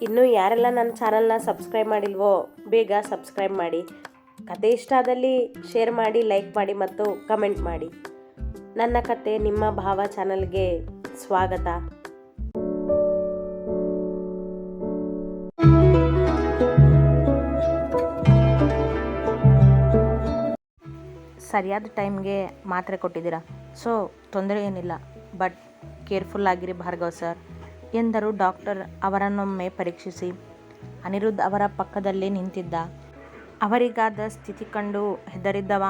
ಇನ್ನೂ ಯಾರೆಲ್ಲ ನನ್ನ ಚಾನಲ್ನ ಸಬ್ಸ್ಕ್ರೈಬ್ ಮಾಡಿಲ್ವೋ ಬೇಗ ಸಬ್ಸ್ಕ್ರೈಬ್ ಮಾಡಿ. ಕತೆ ಇಷ್ಟ ಆದಲ್ಲಿ ಶೇರ್ ಮಾಡಿ, ಲೈಕ್ ಮಾಡಿ ಮತ್ತು ಕಮೆಂಟ್ ಮಾಡಿ. ನನ್ನ ಕತೆ ನಿಮ್ಮ ಭಾವ ಚಾನಲ್ಗೆ ಸ್ವಾಗತ. ಸರಿಯಾದ ಟೈಮ್ಗೆ ಮಾತ್ರೆ ಕೊಟ್ಟಿದ್ದೀರಾ, ಸೊ ತೊಂದರೆ ಏನಿಲ್ಲ. ಬಟ್ ಕೇರ್ಫುಲ್ ಆಗಿರಿ ಭಾರ್ಗವ್ ಸರ್ ಎಂದರು ಡಾಕ್ಟರ್ ಅವರನ್ನೊಮ್ಮೆ ಪರೀಕ್ಷಿಸಿ. ಅನಿರುದ್ಧ್ ಅವರ ಪಕ್ಕದಲ್ಲೇ ನಿಂತಿದ್ದ. ಅವರಿಗಾದ ಸ್ಥಿತಿ ಕಂಡು ಹೆದರಿದ್ದವ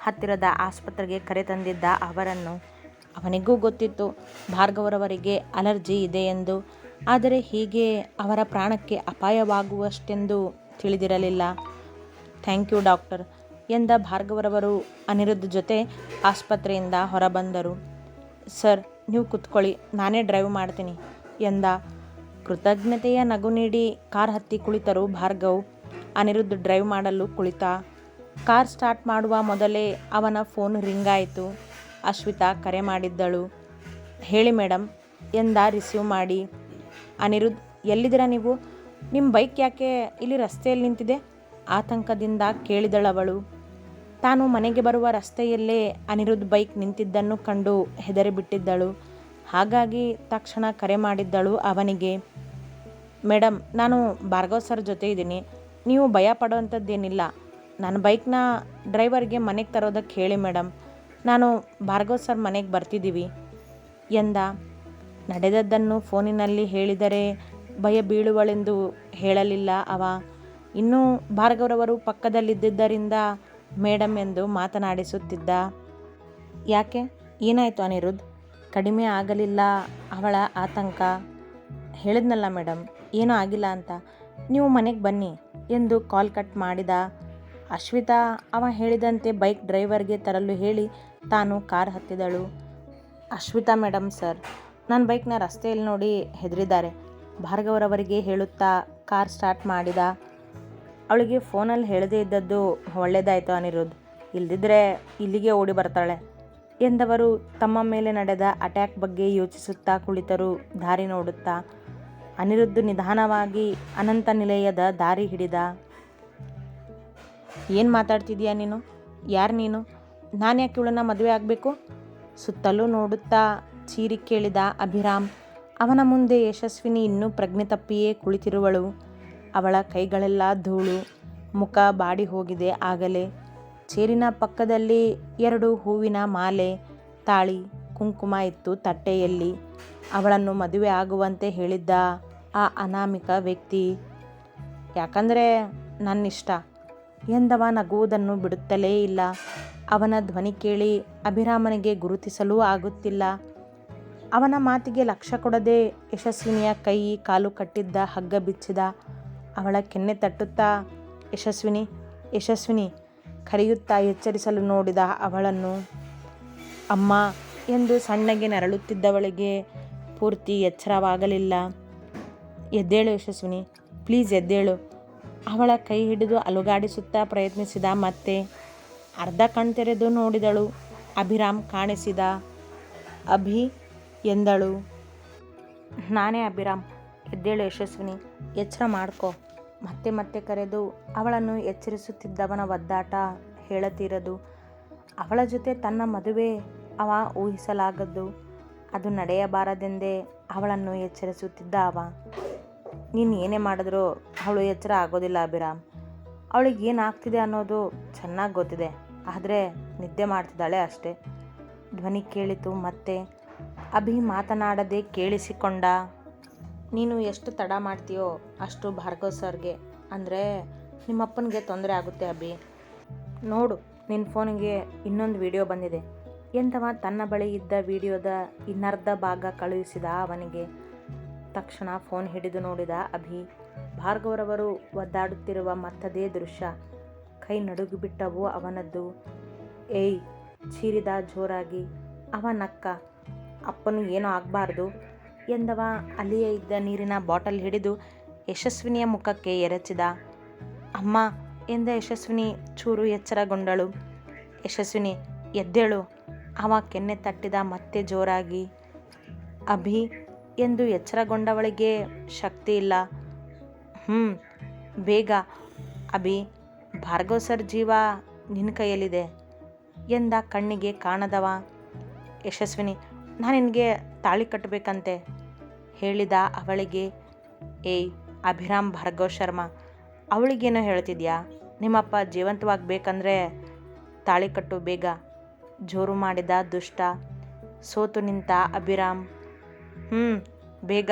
ಹತ್ತಿರದ ಆಸ್ಪತ್ರೆಗೆ ಕರೆತಂದಿದ್ದ ಅವರನ್ನು. ಅವನಿಗೂ ಗೊತ್ತಿತ್ತು ಭಾರ್ಗವರವರಿಗೆ ಅಲರ್ಜಿ ಇದೆ ಎಂದು. ಆದರೆ ಹೀಗೆ ಅವರ ಪ್ರಾಣಕ್ಕೆ ಅಪಾಯವಾಗುವಷ್ಟೆಂದು ತಿಳಿದಿರಲಿಲ್ಲ. ಥ್ಯಾಂಕ್ ಯು ಡಾಕ್ಟರ್ ಎಂದ ಭಾರ್ಗವರವರು ಅನಿರುದ್ಧ್ ಜೊತೆ ಆಸ್ಪತ್ರೆಯಿಂದ ಹೊರಬಂದರು. ಸರ್, ನೀವು ಕುತ್ಕೊಳ್ಳಿ, ನಾನೇ ಡ್ರೈವ್ ಮಾಡ್ತೀನಿ ಎಂದ. ಕೃತಜ್ಞತೆಯ ನಗು ನೀಡಿ ಕಾರ್ ಹತ್ತಿ ಕುಳಿತರು ಭಾರ್ಗವ್. ಅನಿರುದ್ಧ್ ಡ್ರೈವ್ ಮಾಡಲು ಕುಳಿತ. ಕಾರ್ ಸ್ಟಾರ್ಟ್ ಮಾಡುವ ಮೊದಲೇ ಅವನ ಫೋನ್ ರಿಂಗ್ ಆಯಿತು. ಅಶ್ವಿತಾ ಕರೆ ಮಾಡಿದ್ದಳು. ಹೇಳಿ ಮೇಡಮ್ ಎಂದ ರಿಸೀವ್ ಮಾಡಿ. ಅನಿರುದ್ಧ್, ಎಲ್ಲಿದ್ದೀರಾ ನೀವು? ನಿಮ್ಮ ಬೈಕ್ ಯಾಕೆ ಇಲ್ಲಿ ರಸ್ತೆಯಲ್ಲಿ ನಿಂತಿದೆ? ಆತಂಕದಿಂದ ಕೇಳಿದಳವಳು. ತಾನು ಮನೆಗೆ ಬರುವ ರಸ್ತೆಯಲ್ಲೇ ಅನಿರುದ್ಧ್ ಬೈಕ್ ನಿಂತಿದ್ದನ್ನು ಕಂಡು ಹೆದರಿಬಿಟ್ಟಿದ್ದಳು. ಹಾಗಾಗಿ ತಕ್ಷಣ ಕರೆ ಮಾಡಿದ್ದಳು ಅವನಿಗೆ. ಮೇಡಮ್, ನಾನು ಭಾರ್ಗವ್ ಸರ್ ಜೊತೆ ಇದ್ದೀನಿ. ನೀವು ಭಯ ಪಡುವಂಥದ್ದೇನಿಲ್ಲ. ನನ್ನ ಬೈಕ್ನ ಡ್ರೈವರ್ಗೆ ಮನೆಗೆ ತರೋದಕ್ಕೆ ಹೇಳಿ ಮೇಡಮ್. ನಾನು ಭಾರ್ಗವ್ ಸರ್ ಮನೆಗೆ ಬರ್ತಿದ್ದೀವಿ ಎಂದ. ನಡೆದದ್ದನ್ನು ಫೋನಿನಲ್ಲಿ ಹೇಳಿದರೆ ಭಯ ಬೀಳುವಳೆಂದು ಹೇಳಲಿಲ್ಲ ಅವ. ಇನ್ನೂ ಭಾರ್ಗವರವರು ಪಕ್ಕದಲ್ಲಿದ್ದರಿಂದ ಮೇಡಮ್ ಎಂದು ಮಾತನಾಡಿಸುತ್ತಿದ್ದ. ಯಾಕೆ, ಏನಾಯಿತು ಅನಿರುದ್ಧ್? ಕಡಿಮೆ ಆಗಲಿಲ್ಲ ಅವಳ ಆತಂಕ. ಹೇಳಿದ್ನಲ್ಲ ಮೇಡಮ್, ಏನೂ ಆಗಿಲ್ಲ ಅಂತ. ನೀವು ಮನೆಗೆ ಬನ್ನಿ ಎಂದು ಕಾಲ್ ಕಟ್ ಮಾಡಿದ. ಅಶ್ವಿತಾ ಅವ ಹೇಳಿದಂತೆ ಬೈಕ್ ಡ್ರೈವರ್ಗೆ ತರಲು ಹೇಳಿ ತಾನು ಕಾರ್ ಹತ್ತಿದಳು. ಅಶ್ವಿತಾ ಮೇಡಮ್ ಸರ್, ನನ್ನ ಬೈಕ್ನ ರಸ್ತೆಯಲ್ಲಿ ನೋಡಿ ಹೆದರಿದ್ದಾರೆ ಭಾರ್ಗವರವರಿಗೆ ಹೇಳುತ್ತಾ ಕಾರ್ ಸ್ಟಾರ್ಟ್ ಮಾಡಿದ. ಅವಳಿಗೆ ಫೋನಲ್ಲಿ ಹೇಳದೇ ಇದ್ದದ್ದು ಒಳ್ಳೆಯದಾಯಿತು ಅನಿರುದ್ಧ್, ಇಲ್ದಿದ್ರೆ ಇಲ್ಲಿಗೆ ಓಡಿ ಬರ್ತಾಳೆ ಎಂದವರು ತಮ್ಮ ಮೇಲೆ ನಡೆದ ಅಟ್ಯಾಕ್ ಬಗ್ಗೆ ಯೋಚಿಸುತ್ತಾ ಕುಳಿತರು ದಾರಿ ನೋಡುತ್ತಾ. ಅನಿರುದ್ಧ್ ನಿಧಾನವಾಗಿ ಅನಂತ ನಿಲಯದ ದಾರಿ ಹಿಡಿದ. ಏನು ಮಾತಾಡ್ತಿದೀಯ ನೀನು? ಯಾರು ನೀನು? ನಾನು ಯಾಕೆ ಇವಳನ್ನ ಮದುವೆ ಆಗಬೇಕು? ಸುತ್ತಲೂ ನೋಡುತ್ತಾ ಚೀರಿ ಕೇಳಿದ ಅಭಿರಾಮ್. ಅವನ ಮುಂದೆ ಯಶಸ್ವಿನಿ ಇನ್ನೂ ಪ್ರಜ್ಞೆ ತಪ್ಪಿಯೇ ಕುಳಿತಿರುವಳು. ಅವಳ ಕೈಗಳೆಲ್ಲ ಧೂಳು, ಮುಖ ಬಾಡಿ ಹೋಗಿದೆ ಆಗಲೇ. ಚೇರಿನ ಪಕ್ಕದಲ್ಲಿ 2 ಹೂವಿನ ಮಾಲೆ, ತಾಳಿ, ಕುಂಕುಮ ಇತ್ತು ತಟ್ಟೆಯಲ್ಲಿ. ಅವಳನ್ನು ಮದುವೆ ಆಗುವಂತೆ ಹೇಳಿದ್ದ ಆ ಅನಾಮಿಕ ವ್ಯಕ್ತಿ. ಯಾಕಂದರೆ ನನ್ನಿಷ್ಟ ಎಂದವ ನಗುವುದನ್ನು ಬಿಡುತ್ತಲೇ ಇಲ್ಲ. ಅವನ ಧ್ವನಿ ಕೇಳಿ ಅಭಿರಾಮನಿಗೆ ಗುರುತಿಸಲೂ ಆಗುತ್ತಿಲ್ಲ. ಅವನ ಮಾತಿಗೆ ಲಕ್ಷ್ಯ ಕೊಡದೆ ಯಶಸ್ವಿನಿಯ ಕೈ ಕಾಲು ಕಟ್ಟಿದ್ದ ಹಗ್ಗ ಬಿಚ್ಚಿದ. ಅವಳ ಕೆನ್ನೆ ತಟ್ಟುತ್ತಾ ಯಶಸ್ವಿನಿ ಯಶಸ್ವಿನಿ ಕರೆಯುತ್ತಾ ಎಚ್ಚರಿಸಲು ನೋಡಿದ ಅವಳನ್ನು. ಅಮ್ಮ ಎಂದು ಸಣ್ಣಗೆ ನರಳುತ್ತಿದ್ದವಳಿಗೆ ಪೂರ್ತಿ ಎಚ್ಚರವಾಗಲಿಲ್ಲ. ಎದ್ದೇಳು ಯಶಸ್ವಿನಿ, ಪ್ಲೀಸ್ ಎದ್ದೇಳು. ಅವಳ ಕೈ ಹಿಡಿದು ಅಲುಗಾಡಿಸುತ್ತಾ ಪ್ರಯತ್ನಿಸಿದ. ಮತ್ತೆ ಅರ್ಧ ಕಣ್ತೆರೆದು ನೋಡಿದಳು. ಅಭಿರಾಮ್ ಕಾಣಿಸಿದ. ಅಭಿ ಎಂದಳು. ನಾನೇ ಅಭಿರಾಮ್, ಎದ್ದೇಳು ಯಶಸ್ವಿನಿ, ಎಚ್ಚರ ಮಾಡ್ಕೊ. ಮತ್ತೆ ಮತ್ತೆ ಕರೆದು ಅವಳನ್ನು ಎಚ್ಚರಿಸುತ್ತಿದ್ದವನ ಒದ್ದಾಟ ಹೇಳತೀರದು. ಅವಳ ಜೊತೆ ತನ್ನ ಮದುವೆ ಅವ ಊಹಿಸಲಾಗದ್ದು. ಅದು ನಡೆಯಬಾರದೆಂದೇ ಅವಳನ್ನು ಎಚ್ಚರಿಸುತ್ತಿದ್ದ ಅವ. ನೀನು ಏನೇ ಮಾಡಿದ್ರೂ ಅವಳು ಎಚ್ಚರ ಆಗೋದಿಲ್ಲ ಅಭಿರಾಮ್. ಅವಳಿಗೆ ಏನಾಗ್ತಿದೆ ಅನ್ನೋದು ಚೆನ್ನಾಗಿ ಗೊತ್ತಿದೆ. ಆದರೆ ನಿದ್ದೆ ಮಾಡ್ತಿದ್ದಾಳೆ ಅಷ್ಟೇ. ಧ್ವನಿ ಕೇಳಿತು ಮತ್ತೆ. ಅಭಿ ಮಾತನಾಡದೆ ಕೇಳಿಸಿಕೊಂಡ. ನೀನು ಎಷ್ಟು ತಡ ಮಾಡ್ತೀಯೋ ಅಷ್ಟು ಭಾರ್ಗವ್ ಸರ್ಗೆ ಅಂದರೆ ನಿಮ್ಮಪ್ಪನಿಗೆ ತೊಂದರೆ ಆಗುತ್ತೆ ಅಭಿ. ನೋಡು, ನಿನ್ನ ಫೋನಿಗೆ ಇನ್ನೊಂದು ವಿಡಿಯೋ ಬಂದಿದೆ ಎಂದವ ತನ್ನ ಬಳಿ ಇದ್ದ ವಿಡಿಯೋದ ಇನ್ನರ್ಧ ಭಾಗ ಕಳುಹಿಸಿದ ಅವನಿಗೆ. ತಕ್ಷಣ ಫೋನ್ ಹಿಡಿದು ನೋಡಿದ ಅಭಿ. ಭಾರ್ಗವರವರು ಒದ್ದಾಡುತ್ತಿರುವ ಮತ್ತದೇ ದೃಶ್ಯ. ಕೈ ನಡುಗಿಬಿಟ್ಟವು ಅವನದ್ದು. ಏಯ್ ಚೀರಿದ ಜೋರಾಗಿ. ಅವ ನಕ್ಕ. ಅಪ್ಪನು ಏನೂ ಆಗಬಾರ್ದು ಎಂದವ ಅಲ್ಲಿಯೇ ಇದ್ದ ನೀರಿನ ಬಾಟಲ್ ಹಿಡಿದು ಯಶಸ್ವಿನಿಯ ಮುಖಕ್ಕೆ ಎರಚಿದ. ಅಮ್ಮ ಎಂದ ಯಶಸ್ವಿನಿ ಚೂರು ಎಚ್ಚರಗೊಂಡಳು. ಯಶಸ್ವಿನಿ ಎದ್ದೇಳು. ಅವ ಕೆನ್ನೆ ತಟ್ಟಿದ ಮತ್ತೆ ಜೋರಾಗಿ. ಅಭಿ ಎಂದು ಎಚ್ಚರಗೊಂಡವಳಿಗೆ ಶಕ್ತಿ ಇಲ್ಲ. ಬೇಗ ಅಭಿ, ಭಾರ್ಗವ್ ಸರ್ ಜೀವ ನಿನ್ನ ಕೈಯಲ್ಲಿದೆ ಎಂದ ಕಣ್ಣಿಗೆ ಕಾಣದವ. ಯಶಸ್ವಿನಿ, ನಾನು ನಿನಗೆ ತಾಳಿ ಕಟ್ಟಬೇಕಂತೆ ಹೇಳಿದ ಅವಳಿಗೆ. ಏಯ್ ಅಭಿರಾಮ್ ಭಾರ್ಗವ್ ಶರ್ಮಾ, ಅವಳಿಗೇನೋ ಹೇಳ್ತಿದ್ಯಾ? ನಿಮ್ಮಪ್ಪ ಜೀವಂತವಾಗಬೇಕಂದ್ರೆ ತಾಳಿ ಕಟ್ಟು ಬೇಗ, ಜೋರು ಮಾಡಿದ ದುಷ್ಟ. ಸೋತು ನಿಂತ ಅಭಿರಾಮ್. ಬೇಗ,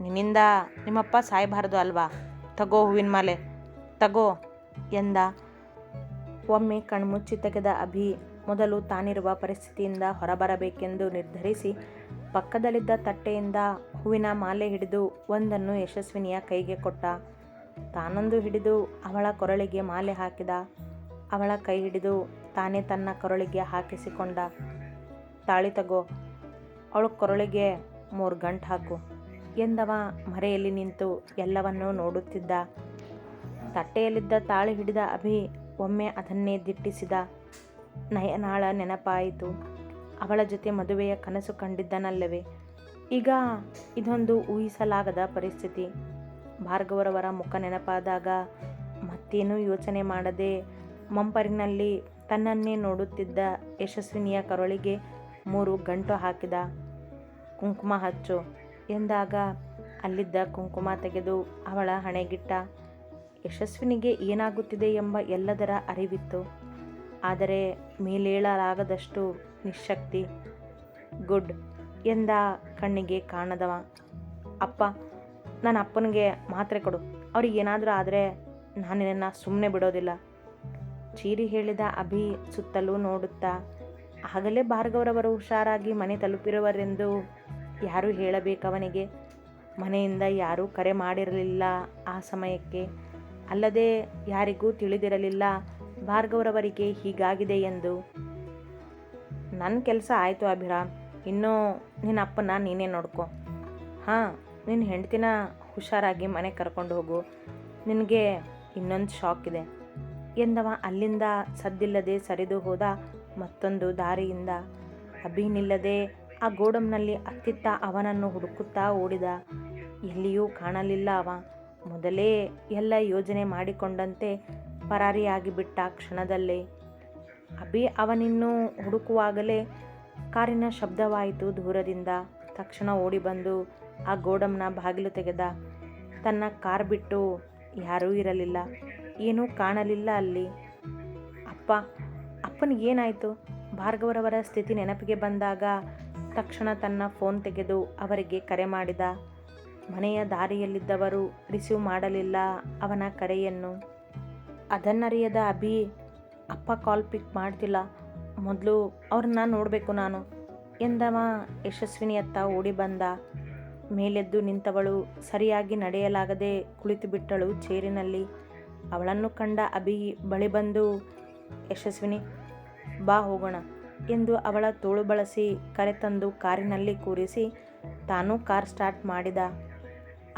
ನಿನ್ನಿಂದ ನಿಮ್ಮಪ್ಪ ಸಾಯಬಾರ್ದು ಅಲ್ವಾ? ತಗೋ ಹೂವಿನ ಮಾಲೆ, ತಗೋ ಎಂದ. ಒಮ್ಮೆ ಕಣ್ಮುಚ್ಚಿ ತೆಗೆದ ಅಭಿ ಮೊದಲು ತಾನಿರುವ ಪರಿಸ್ಥಿತಿಯಿಂದ ಹೊರಬರಬೇಕೆಂದು ನಿರ್ಧರಿಸಿ ಪಕ್ಕದಲ್ಲಿದ್ದ ತಟ್ಟೆಯಿಂದ ಹೂವಿನ ಮಾಲೆ ಹಿಡಿದು ಒಂದನ್ನು ಯಶಸ್ವಿನಿಯ ಕೈಗೆ ಕೊಟ್ಟ. ತಾನೊಂದು ಹಿಡಿದು ಅವಳ ಕೊರಳಿಗೆ ಮಾಲೆ ಹಾಕಿದ. ಅವಳ ಕೈ ಹಿಡಿದು ತಾನೇ ತನ್ನ ಕೊರಳಿಗೆ ಹಾಕಿಸಿಕೊಂಡ. ತಾಳಿ ತಗೋ, ಅವಳ ಕೊರಳಿಗೆ 3 ಗಂಟು ಹಾಕು ಎಂದವ ಮರೆಯಲ್ಲಿ ನಿಂತು ಎಲ್ಲವನ್ನೂ ನೋಡುತ್ತಿದ್ದ. ತಟ್ಟೆಯಲ್ಲಿದ್ದ ತಾಳಿ ಹಿಡಿದ ಅಭಿ ಒಮ್ಮೆ ಅದನ್ನೇ ದಿಟ್ಟಿಸಿದ. ನಯನಾಳ ನೆನಪಾಯಿತು. ಅವಳ ಜೊತೆ ಮದುವೆಯ ಕನಸು ಕಂಡಿದ್ದನಲ್ಲವೇ? ಈಗ ಇದೊಂದು ಊಹಿಸಲಾಗದ ಪರಿಸ್ಥಿತಿ. ಭಾರ್ಗವರವರ ಮುಖ ನೆನಪಾದಾಗ ಮತ್ತೇನೂ ಯೋಚನೆ ಮಾಡದೆ ಮಂಪರಿನಲ್ಲಿ ತನ್ನನ್ನೇ ನೋಡುತ್ತಿದ್ದ ಯಶಸ್ವಿನಿಯ ಕರುಳಿಗೆ 3 ಗಂಟು ಹಾಕಿದ. ಕುಂಕುಮ ಹಚ್ಚು ಎಂದಾಗ ಅಲ್ಲಿದ್ದ ಕುಂಕುಮ ತೆಗೆದು ಅವಳ ಹಣೆಗಿಟ್ಟ. ಯಶಸ್ವಿನಿಗೆ ಏನಾಗುತ್ತಿದೆ ಎಂಬ ಎಲ್ಲದರ ಅರಿವಿತ್ತು. ಆದರೆ ಮೇಲೇಳಲಾಗದಷ್ಟು ನಿಶ್ಶಕ್ತಿ. ಗುಡ್ ಎಂದ ಕಣ್ಣಿಗೆ ಕಾಣದವ. ಅಪ್ಪ, ನನ್ನ ಅಪ್ಪನಿಗೆ ಮಾತ್ರೆ ಕೊಡು, ಅವ್ರಿಗೇನಾದರೂ ಆದರೆ ನಾನು ನಿನ್ನನ್ನು ಸುಮ್ಮನೆ ಬಿಡೋದಿಲ್ಲ ಚೀರಿ ಹೇಳಿದ ಅಭಿ ಸುತ್ತಲೂ ನೋಡುತ್ತಾ. ಆಗಲೇ ಭಾರ್ಗವರವರು ಹುಷಾರಾಗಿ ಮನೆ ತಲುಪಿರುವರೆಂದು ಯಾರೂ ಹೇಳಬೇಕವನಿಗೆ? ಮನೆಯಿಂದ ಯಾರೂ ಕರೆ ಮಾಡಿರಲಿಲ್ಲ ಆ ಸಮಯಕ್ಕೆ. ಅಲ್ಲದೆ ಯಾರಿಗೂ ತಿಳಿದಿರಲಿಲ್ಲ ಭಾರ್ಗವರವರಿಗೆ ಹೀಗಾಗಿದೆ ಎಂದು. ನನ್ನ ಕೆಲಸ ಆಯಿತು ಅಭಿರಾಮ್, ಇನ್ನೂ ನಿನ್ನ ಅಪ್ಪನ ನೀನೇ ನೋಡ್ಕೊ. ನಿನ್ನ ಹೆಂಡ್ತಿನ ಹುಷಾರಾಗಿ ಮನೆ ಕರ್ಕೊಂಡು ಹೋಗು, ನಿನಗೆ ಇನ್ನೊಂದು ಶಾಕ್ ಇದೆ ಎಂದವ ಅಲ್ಲಿಂದ ಸದ್ದಿಲ್ಲದೆ ಸರಿದು ಹೋದ. ಮತ್ತೊಂದು ದಾರಿಯಿಂದ ಅಭಿ ನಿಲ್ಲದೆ ಆ ಗೋಡಂನಲ್ಲಿ ಅತ್ತಿತ್ತ ಅವನನ್ನು ಹುಡುಕುತ್ತಾ ಓಡಿದ. ಎಲ್ಲಿಯೂ ಕಾಣಲಿಲ್ಲ ಅವ. ಮೊದಲೇ ಎಲ್ಲ ಯೋಜನೆ ಮಾಡಿಕೊಂಡಂತೆ ಪರಾರಿಯಾಗಿಬಿಟ್ಟ ಕ್ಷಣದಲ್ಲೇ. ಅಭಿ ಅವನಿನ್ನೂ ಹುಡುಕುವಾಗಲೇ ಕಾರಿನ ಶಬ್ದವಾಯಿತು ದೂರದಿಂದ. ತಕ್ಷಣ ಓಡಿ ಬಂದು ಆ ಗೋಡಂನ ಬಾಗಿಲು ತೆಗೆದ. ತನ್ನ ಕಾರ್ ಬಿಟ್ಟು ಯಾರೂ ಇರಲಿಲ್ಲ, ಏನೂ ಕಾಣಲಿಲ್ಲ ಅಲ್ಲಿ. ಅಪ್ಪನಿಗೇನಾಯಿತು? ಭಾರ್ಗವರವರ ಸ್ಥಿತಿ ನೆನಪಿಗೆ ಬಂದಾಗ ತಕ್ಷಣ ತನ್ನ ಫೋನ್ ತೆಗೆದು ಅವರಿಗೆ ಕರೆ ಮಾಡಿದ. ಮನೆಯ ದಾರಿಯಲ್ಲಿದ್ದವರು ರಿಸೀವ್ ಮಾಡಲಿಲ್ಲ ಅವನ ಕರೆಯನ್ನು. ಅದನ್ನರಿಯದ ಅಭಿ, ಅಪ್ಪ ಕಾಲ್ ಪಿಕ್ ಮಾಡ್ತಿಲ್ಲ, ಮೊದಲು ಅವ್ರನ್ನ ನೋಡಬೇಕು ನಾನು ಎಂದವ ಯಶಸ್ವಿನಿಯತ್ತ ಓಡಿ ಬಂದ. ಮೇಲೆದ್ದು ನಿಂತವಳು ಸರಿಯಾಗಿ ನಡೆಯಲಾಗದೆ ಕುಳಿತು ಬಿಟ್ಟಳು ಚೇರಿನಲ್ಲಿ. ಅವಳನ್ನು ಕಂಡ ಅಭಿ ಬಳಿ ಬಂದು, ಯಶಸ್ವಿನಿ ಬಾ ಹೋಗೋಣ ಎಂದು ಅವಳ ತೋಳು ಬಳಸಿ ಕರೆತಂದು ಕಾರಿನಲ್ಲಿ ಕೂರಿಸಿ ತಾನೂ ಕಾರ್ ಸ್ಟಾರ್ಟ್ ಮಾಡಿದ.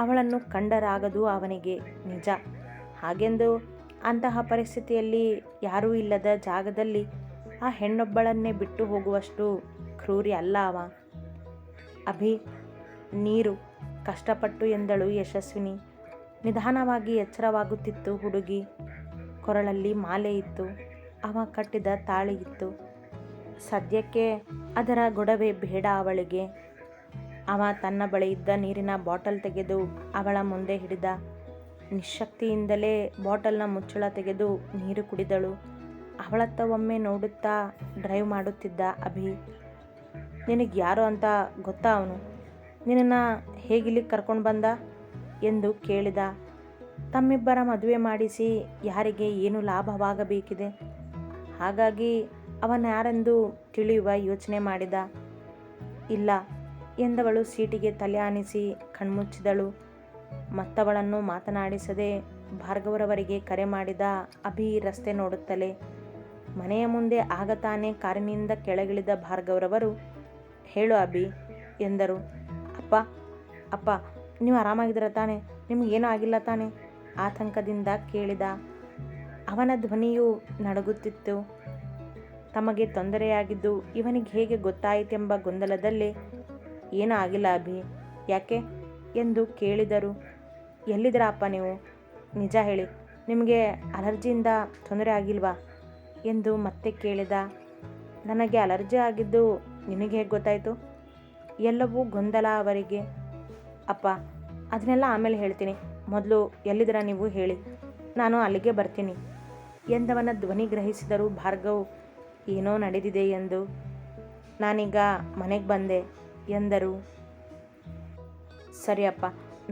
ಅವಳನ್ನು ಕಂಡರಾಗದು ಅವನಿಗೆ, ನಿಜ. ಹಾಗೆಂದು ಅಂತಹ ಪರಿಸ್ಥಿತಿಯಲ್ಲಿ ಯಾರೂ ಇಲ್ಲದ ಜಾಗದಲ್ಲಿ ಆ ಹೆಣ್ಣೊಬ್ಬಳನ್ನೇ ಬಿಟ್ಟು ಹೋಗುವಷ್ಟು ಕ್ರೂರಿ ಅಲ್ಲ ಅವ. ಅಭಿ, ನೀರು ಕಷ್ಟಪಟ್ಟು ಎಂದಳು ಯಶಸ್ವಿನಿ. ನಿಧಾನವಾಗಿ ಎಚ್ಚರವಾಗುತ್ತಿತ್ತು ಹುಡುಗಿ. ಕೊರಳಲ್ಲಿ ಮಾಲೆ ಇತ್ತು, ಅವ ಕಟ್ಟಿದ ತಾಳಿ ಇತ್ತು. ಸದ್ಯಕ್ಕೆ ಅದರ ಗೊಡವೆ ಬೇಡ ಅವಳಿಗೆ. ಅವ ತನ್ನ ಬಳಿ ಇದ್ದ ನೀರಿನ ಬಾಟಲ್ ತೆಗೆದು ಅವಳ ಮುಂದೆ ಹಿಡಿದ. ನಿಶ್ಶಕ್ತಿಯಿಂದಲೇ ಬಾಟಲ್ನ ಮುಚ್ಚಳ ತೆಗೆದು ನೀರು ಕುಡಿದಳು. ಅವಳತ್ತ ಒಮ್ಮೆ ನೋಡುತ್ತಾ ಡ್ರೈವ್ ಮಾಡುತ್ತಿದ್ದ ಅಭಿ, ನಿನಗೆ ಯಾರು ಅಂತ ಗೊತ್ತಾ ಅವನು? ನಿನ್ನನ್ನು ಹೇಗಿಲ್ಲಿಗೆ ಕರ್ಕೊಂಡು ಬಂದ ಎಂದು ಕೇಳಿದ. ತಮ್ಮಿಬ್ಬರ ಮದುವೆ ಮಾಡಿಸಿ ಯಾರಿಗೆ ಏನು ಲಾಭವಾಗಬೇಕಿದೆ, ಹಾಗಾಗಿ ಅವನ್ಯಾರೆಂದು ತಿಳಿಯುವ ಯೋಚನೆ ಮಾಡಿದ. ಇಲ್ಲ ಎಂದವಳು ಸೀಟಿಗೆ ತಲೆ ಆನಿಸಿ ಕಣ್ಮುಚ್ಚಿದಳು. ಮತ್ತವಳನ್ನು ಮಾತನಾಡಿಸದೆ ಭಾರ್ಗವರವರಿಗೆ ಕರೆ ಮಾಡಿದ ಅಭಿ ರಸ್ತೆ ನೋಡುತ್ತಲೇ. ಮನೆಯ ಮುಂದೆ ಆಗ ತಾನೇ ಕಾರಿನಿಂದ ಕೆಳಗಿಳಿದ ಭಾರ್ಗವರವರು, ಹೇಳು ಅಭಿ ಎಂದರು. ಅಪ್ಪ ನೀವು ಆರಾಮಾಗಿದ್ದೀರ ತಾನೆ? ನಿಮಗೇನೂ ಆಗಿಲ್ಲ ತಾನೆ? ಆತಂಕದಿಂದ ಕೇಳಿದ. ಅವನ ಧ್ವನಿಯು ನಡುಗುತ್ತಿತ್ತು. ತಮಗೆ ತೊಂದರೆಯಾಗಿದ್ದು ಇವನಿಗೆ ಹೇಗೆ ಗೊತ್ತಾಯಿತೆಂಬ ಗೊಂದಲದಲ್ಲೇ, ಏನೂ ಆಗಿಲ್ಲ ಅಭಿ, ಯಾಕೆ ಎಂದು ಕೇಳಿದರು. ಎಲ್ಲಿದ್ದೀರಾ ಅಪ್ಪ ನೀವು? ನಿಜ ಹೇಳಿ, ನಿಮಗೆ ಅಲರ್ಜಿಯಿಂದ ತೊಂದರೆ ಆಗಿಲ್ವಾ ಎಂದು ಮತ್ತೆ ಕೇಳಿದ. ನನಗೆ ಅಲರ್ಜಿ ಆಗಿದ್ದು ನಿನಗೆ ಹೇಗೆ ಗೊತ್ತಾಯಿತು? ಎಲ್ಲವೂ ಗೊಂದಲ ಅವರಿಗೆ. ಅಪ್ಪ, ಅದನ್ನೆಲ್ಲ ಆಮೇಲೆ ಹೇಳ್ತೀನಿ, ಮೊದಲು ಎಲ್ಲಿದ್ದೀರಾ ನೀವು ಹೇಳಿ, ನಾನು ಅಲ್ಲಿಗೆ ಬರ್ತೀನಿ ಎಂದವನ ಧ್ವನಿ ಗ್ರಹಿಸಿದರು ಭಾರ್ಗವ್ ಏನೋ ನಡೆದಿದೆ ಎಂದು. ನಾನೀಗ ಮನೆಗೆ ಬಂದೆ ಎಂದರು. ಸರಿ ಅಪ್ಪ,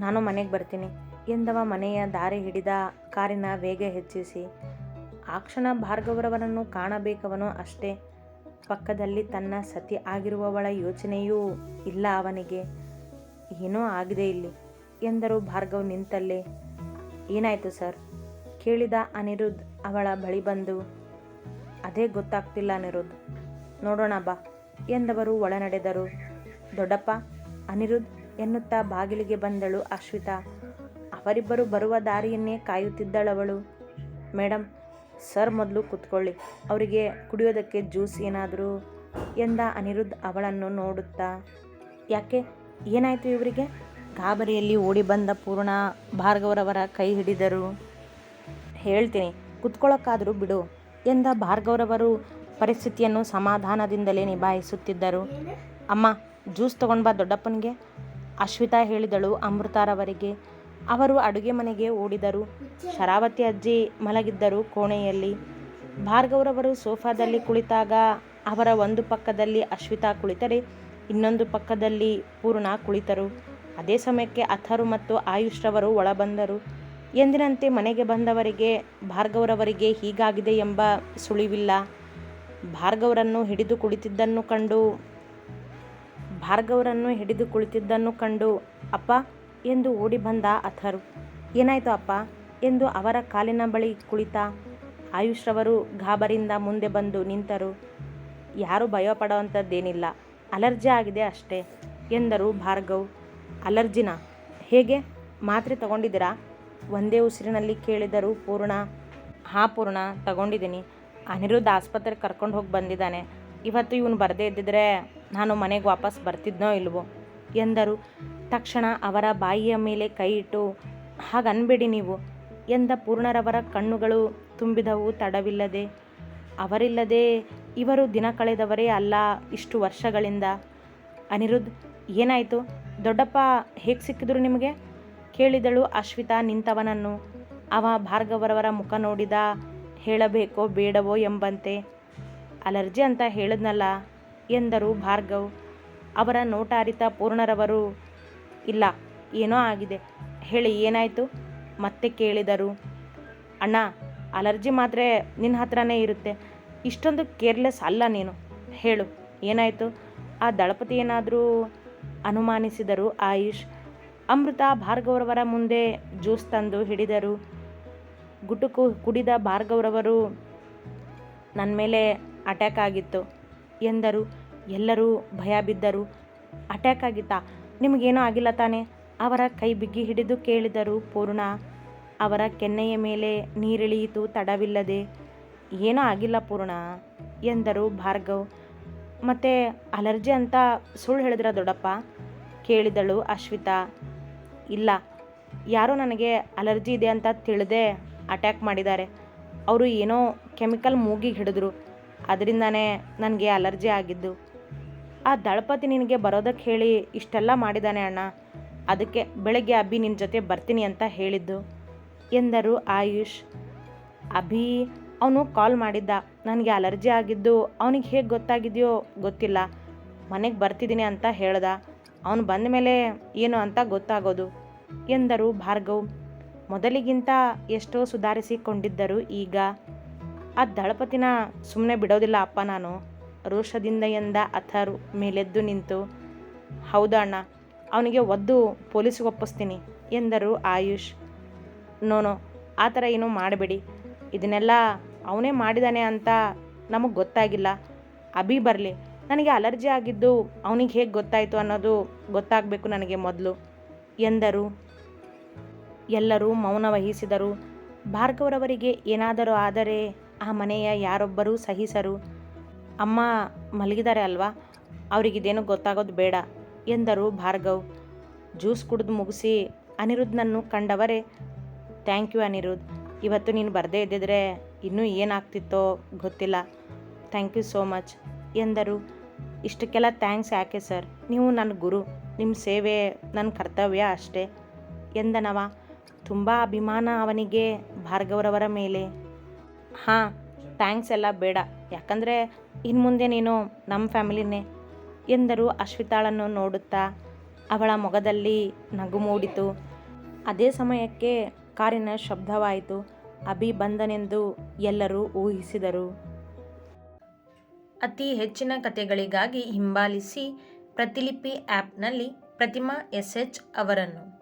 ನಾನು ಮನೆಗೆ ಬರ್ತೀನಿ ಎಂದವ ಮನೆಯ ದಾರಿ ಹಿಡಿದ. ಕಾರಿನ ವೇಗ ಹೆಚ್ಚಿಸಿ. ಆ ಕ್ಷಣ ಭಾರ್ಗವರವರನ್ನು ಕಾಣಬೇಕವನು ಅಷ್ಟೇ. ಪಕ್ಕದಲ್ಲಿ ತನ್ನ ಸತಿ ಆಗಿರುವವಳ ಯೋಚನೆಯೂ ಇಲ್ಲ ಅವನಿಗೆ. ಏನೋ ಆಗಿದೆ ಇಲ್ಲಿ ಎಂದರು ಭಾರ್ಗವ್ ನಿಂತಲ್ಲೇ. ಏನಾಯಿತು ಸರ್ ಕೇಳಿದ ಅನಿರುದ್ಧ್ ಅವಳ ಬಳಿ ಬಂದು. ಅದೇ ಗೊತ್ತಾಗ್ತಿಲ್ಲ ಅನಿರುದ್ಧ್, ನೋಡೋಣ ಬಾ ಎಂದವರು ಒಳ ನಡೆದರು. ದೊಡ್ಡಪ್ಪ, ಅನಿರುದ್ಧ್ ಎನ್ನುತ್ತಾ ಬಾಗಿಲಿಗೆ ಬಂದಳು ಅಶ್ವಿತಾ. ಅವರಿಬ್ಬರು ಬರುವ ದಾರಿಯನ್ನೇ ಕಾಯುತ್ತಿದ್ದಳವಳು. ಮೇಡಮ್, ಸರ್ ಮೊದಲು ಕೂತ್ಕೊಳ್ಳಿ, ಅವರಿಗೆ ಕುಡಿಯೋದಕ್ಕೆ ಜ್ಯೂಸ್ ಏನಾದರೂ ಎಂದ ಅನಿರುದ್ಧ್ ಅವಳನ್ನು ನೋಡುತ್ತಾ. ಯಾಕೆ, ಏನಾಯಿತು ಇವರಿಗೆ? ಗಾಬರಿಯಲ್ಲಿ ಓಡಿ ಬಂದ ಪೂರ್ಣ ಭಾರ್ಗವರವರ ಕೈ ಹಿಡಿದರು. ಹೇಳ್ತೀನಿ, ಕುತ್ಕೊಳ್ಳೋಕ್ಕಾದರೂ ಬಿಡು ಎಂದ ಭಾರ್ಗವರವರು ಪರಿಸ್ಥಿತಿಯನ್ನು ಸಮಾಧಾನದಿಂದಲೇ ನಿಭಾಯಿಸುತ್ತಿದ್ದರು. ಅಮ್ಮ, ಜ್ಯೂಸ್ ತಗೊಂಡು ಬಾ ದೊಡ್ಡಪ್ಪನಿಗೆ, ಅಶ್ವಿತಾ ಹೇಳಿದಳು ಅಮೃತಾರವರಿಗೆ. ಅವರು ಅಡುಗೆ ಮನೆಗೆ ಓಡಿದರು. ಶರಾವತಿ ಅಜ್ಜಿ ಮಲಗಿದ್ದರು ಕೋಣೆಯಲ್ಲಿ. ಭಾರ್ಗವರವರು ಸೋಫಾದಲ್ಲಿ ಕುಳಿತಾಗ ಅವರ ಒಂದು ಪಕ್ಕದಲ್ಲಿ ಅಶ್ವಿತಾ ಕುಳಿತರೆ ಇನ್ನೊಂದು ಪಕ್ಕದಲ್ಲಿ ಪೂರ್ಣ ಕುಳಿತರು. ಅದೇ ಸಮಯಕ್ಕೆ ಅಥರು ಮತ್ತು ಆಯುಷ್ರವರು ಒಳಬಂದರು. ಎಂದಿನಂತೆ ಮನೆಗೆ ಬಂದವರಿಗೆ ಭಾರ್ಗವರವರಿಗೆ ಹೀಗಾಗಿದೆ ಎಂಬ ಸುಳಿವಿಲ್ಲ. ಭಾರ್ಗವರನ್ನು ಹಿಡಿದು ಕುಳಿತಿದ್ದನ್ನು ಕಂಡು ಅಪ್ಪ ಎಂದು ಓಡಿ ಬಂದ ಅಥರು. ಏನಾಯಿತು ಅಪ್ಪ ಎಂದು ಅವರ ಕಾಲಿನ ಬಳಿ ಕುಳಿತ. ಆಯುಷ್ರವರು ಗಾಬರಿಯಿಂದ ಮುಂದೆ ಬಂದು ನಿಂತರು. ಯಾರೂ ಭಯಪಡುವಂಥದ್ದೇನಿಲ್ಲ, ಅಲರ್ಜಿ ಆಗಿದೆ ಅಷ್ಟೇ ಎಂದರು ಭಾರ್ಗವ್. ಅಲರ್ಜಿನಾ? ಹೇಗೆ? ಮಾತ್ರೆ ತಗೊಂಡಿದ್ದೀರಾ? ಒಂದೇ ಉಸಿರಿನಲ್ಲಿ ಕೇಳಿದರು ಪೂರ್ಣ. ಹಾಂ ಪೂರ್ಣ, ತಗೊಂಡಿದ್ದೀನಿ. ಅನಿರುದ್ಧ್ ಆಸ್ಪತ್ರೆಗೆ ಕರ್ಕೊಂಡು ಹೋಗಿ ಬಂದಿದ್ದಾನೆ. ಇವತ್ತು ಇವನು ಬರದೇ ಇದ್ದಿದ್ರೆ ನಾನು ಮನೆಗೆ ವಾಪಸ್ ಬರ್ತಿದ್ನೋ ಇಲ್ವೋ ಎಂದರು. ತಕ್ಷಣ ಅವರ ಬಾಯಿಯ ಮೇಲೆ ಕೈ ಇಟ್ಟು, ಹಾಗನ್ಬೇಡಿ ನೀವು ಎಂದ ಪೂರ್ಣರವರ ಕಣ್ಣುಗಳು ತುಂಬಿದವು ತಡವಿಲ್ಲದೆ. ಅವರಿಲ್ಲದೆ ಇವರು ದಿನ ಕಳೆದವರೇ ಅಲ್ಲ ಇಷ್ಟು ವರ್ಷಗಳಿಂದ. ಅನಿರುದ್ಧ್, ಏನಾಯಿತು? ದೊಡ್ಡಪ್ಪ ಹೇಗೆ ಸಿಕ್ಕಿದ್ರು ನಿಮಗೆ ಕೇಳಿದಳು ಅಶ್ವಿತಾ ನಿಂತವನನ್ನು. ಅವ ಭಾರ್ಗವರವರ ಮುಖ ನೋಡಿದ. ಹೇಳಬೇಕೋ ಬೇಡವೋ ಎಂಬಂತೆ. ಅಲರ್ಜಿ ಅಂತ ಹೇಳಿದ್ನಲ್ಲ ಎಂದರು ಭಾರ್ಗವ್. ಅವರ ನೋಟ ಅರಿತ ಪೂರ್ಣರವರು, ಇಲ್ಲ, ಏನೋ ಆಗಿದೆ, ಹೇಳಿ ಏನಾಯಿತು ಮತ್ತೆ ಕೇಳಿದರು. ಅಣ್ಣ, ಅಲರ್ಜಿ ಮಾತ್ರೆ ನಿನ್ನ ಹತ್ರನೇ ಇರುತ್ತೆ, ಇಷ್ಟೊಂದು ಕೇರ್ಲೆಸ್ ಅಲ್ಲ ನೀನು, ಹೇಳು ಏನಾಯಿತು? ಆ ದಳಪತಿ ಏನಾದರೂ ಅನುಮಾನಿಸಿದರು ಆಯುಷ್. ಅಮೃತ ಭಾರ್ಗವರವರ ಮುಂದೆ ಜ್ಯೂಸ್ ತಂದು ಹಿಡಿದರು. ಗುಟುಕು ಕುಡಿದ ಭಾರ್ಗವರವರು, ನನ್ನ ಮೇಲೆ ಅಟ್ಯಾಕ್ ಆಗಿತ್ತು ಎಂದರು. ಎಲ್ಲರೂ ಭಯ ಬಿದ್ದರು. ಅಟ್ಯಾಕ್ ಆಗಿತ್ತಾ? ನಿಮಗೇನೂ ಆಗಿಲ್ಲ ತಾನೆ? ಅವರ ಕೈ ಬಿಗಿ ಹಿಡಿದು ಕೇಳಿದರು ಪೂರ್ಣ. ಅವರ ಕೆನ್ನೆಯ ಮೇಲೆ ನೀರಿಳಿಯಿತು ತಡವಿಲ್ಲದೆ. ಏನೂ ಆಗಿಲ್ಲ ಪೂರ್ಣ ಎಂದರು ಭಾರ್ಗವ್. ಮತ್ತೆ ಅಲರ್ಜಿ ಅಂತ ಸುಳ್ಳು ಹೇಳಿದ್ರ ದೊಡ್ಡಪ್ಪ ಕೇಳಿದಳು ಅಶ್ವಿತಾ. ಇಲ್ಲ, ಯಾರೋ ನನಗೆ ಅಲರ್ಜಿ ಇದೆ ಅಂತ ತಿಳಿದೇ ಅಟ್ಯಾಕ್ ಮಾಡಿದ್ದಾರೆ. ಅವರು ಏನೋ ಕೆಮಿಕಲ್ ಮೂಗಿಗೆ ಹಿಡಿದ್ರು, ಅದರಿಂದನೇ ನನಗೆ ಅಲರ್ಜಿ ಆಗಿದ್ದು. ಆ ದಳಪತಿ ನಿನಗೆ ಬರೋದಕ್ಕೆ ಹೇಳಿ ಇಷ್ಟೆಲ್ಲ ಮಾಡಿದ್ದಾನೆ ಅಣ್ಣ, ಅದಕ್ಕೆ ಬೆಳಗ್ಗೆ ಅಭಿ ನಿನ್ನ ಜೊತೆ ಬರ್ತೀನಿ ಅಂತ ಹೇಳಿದ್ದು ಎಂದರು ಆಯುಷ್. ಅಭಿ ಅವನು ಕಾಲ್ ಮಾಡಿದ್ದ, ನನಗೆ ಅಲರ್ಜಿ ಆಗಿದ್ದು ಅವನಿಗೆ ಹೇಗೆ ಗೊತ್ತಾಗಿದೆಯೋ ಗೊತ್ತಿಲ್ಲ, ಮನೆಗೆ ಬರ್ತಿದ್ದೀನಿ ಅಂತ ಹೇಳ್ದ. ಅವನು ಬಂದ ಮೇಲೆ ಏನು ಅಂತ ಗೊತ್ತಾಗೋದು ಎಂದರು ಭಾರ್ಗವ್. ಮೊದಲಿಗಿಂತ ಎಷ್ಟೋ ಸುಧಾರಿಸಿಕೊಂಡಿದ್ದರು ಈಗ. ಆ ದಳಪತಿನ ಸುಮ್ಮನೆ ಬಿಡೋದಿಲ್ಲ ಅಪ್ಪ ನಾನು, ರೋಷದಿಂದ ಎಂದ ಅಥರ್ ಮೇಲೆದ್ದು ನಿಂತು. ಹೌದಾ ಅಣ್ಣ, ಅವನಿಗೆ ಒದ್ದು ಪೊಲೀಸಿಗೆ ಒಪ್ಪಿಸ್ತೀನಿ ಎಂದರು ಆಯುಷ್. ನೋನೋ, ಆ ಥರ ಏನೂ ಮಾಡಬೇಡಿ, ಇದನ್ನೆಲ್ಲ ಅವನೇ ಮಾಡಿದ್ದಾನೆ ಅಂತ ನಮಗೆ ಗೊತ್ತಾಗಿಲ್ಲ. ಅಭಿ ಬರಲಿ, ನನಗೆ ಅಲರ್ಜಿ ಆಗಿದ್ದು ಅವನಿಗೆ ಹೇಗೆ ಗೊತ್ತಾಯಿತು ಅನ್ನೋದು ಗೊತ್ತಾಗಬೇಕು ನನಗೆ ಮೊದಲು ಎಂದರು. ಎಲ್ಲರೂ ಮೌನ ವಹಿಸಿದರು. ಭಾರ್ಗವರವರಿಗೆ ಏನಾದರೂ ಆದರೆ ಆ ಮನೆಯ ಯಾರೊಬ್ಬರೂ ಸಹಿಸರು. ಅಮ್ಮ ಮಲಗಿದ್ದಾರೆ ಅಲ್ವಾ, ಅವರಿಗಿದೇನು ಗೊತ್ತಾಗೋದು ಬೇಡ ಎಂದರು ಭಾರ್ಗವ್. ಜ್ಯೂಸ್ ಕುಡಿದು ಮುಗಿಸಿ ಅನಿರುದ್ಧನನ್ನು ಕಂಡವರೇ, ಥ್ಯಾಂಕ್ ಯು ಅನಿರುದ್ಧ್, ಇವತ್ತು ನೀನು ಬರದೇ ಇದ್ದಿದ್ರೆ ಇನ್ನೂ ಏನಾಗ್ತಿತ್ತೋ ಗೊತ್ತಿಲ್ಲ, ಥ್ಯಾಂಕ್ ಯು ಸೋ ಮಚ್ ಎಂದರು. ಇಷ್ಟಕ್ಕೆಲ್ಲ ಥ್ಯಾಂಕ್ಸ್ ಯಾಕೆ ಸರ್, ನೀವು ನನ್ನ ಗುರು, ನಿಮ್ಮ ಸೇವೆ ನನ್ನ ಕರ್ತವ್ಯ ಅಷ್ಟೇ ಎಂದನವ. ತುಂಬ ಅಭಿಮಾನ ಅವನಿಗೆ ಭಾರ್ಗವರವರ ಮೇಲೆ. ಹಾಂ, ಥ್ಯಾಂಕ್ಸ್ ಎಲ್ಲ ಬೇಡ, ಯಾಕಂದರೆ ಇನ್ನು ಮುಂದೆ ನೀನು ನಮ್ಮ ಫ್ಯಾಮಿಲಿನೇ ಎಂದರು ಅಶ್ವಿತಾಳನ್ನು ನೋಡುತ್ತಾ. ಅವಳ ಮೊಗದಲ್ಲಿ ನಗು ಮೂಡಿತು. ಅದೇ ಸಮಯಕ್ಕೆ ಕಾರಿನ ಶಬ್ದವಾಯಿತು. ಅಭಿ ಬಂದನೆಂದು ಎಲ್ಲರೂ ಊಹಿಸಿದರು. ಅತಿ ಹೆಚ್ಚಿನ ಕಥೆಗಳಿಗಾಗಿ ಹಿಂಬಾಲಿಸಿ ಪ್ರತಿಲಿಪಿ ಆ್ಯಪ್ನಲ್ಲಿ ಪ್ರತಿಮಾ SH ಅವರನ್ನು.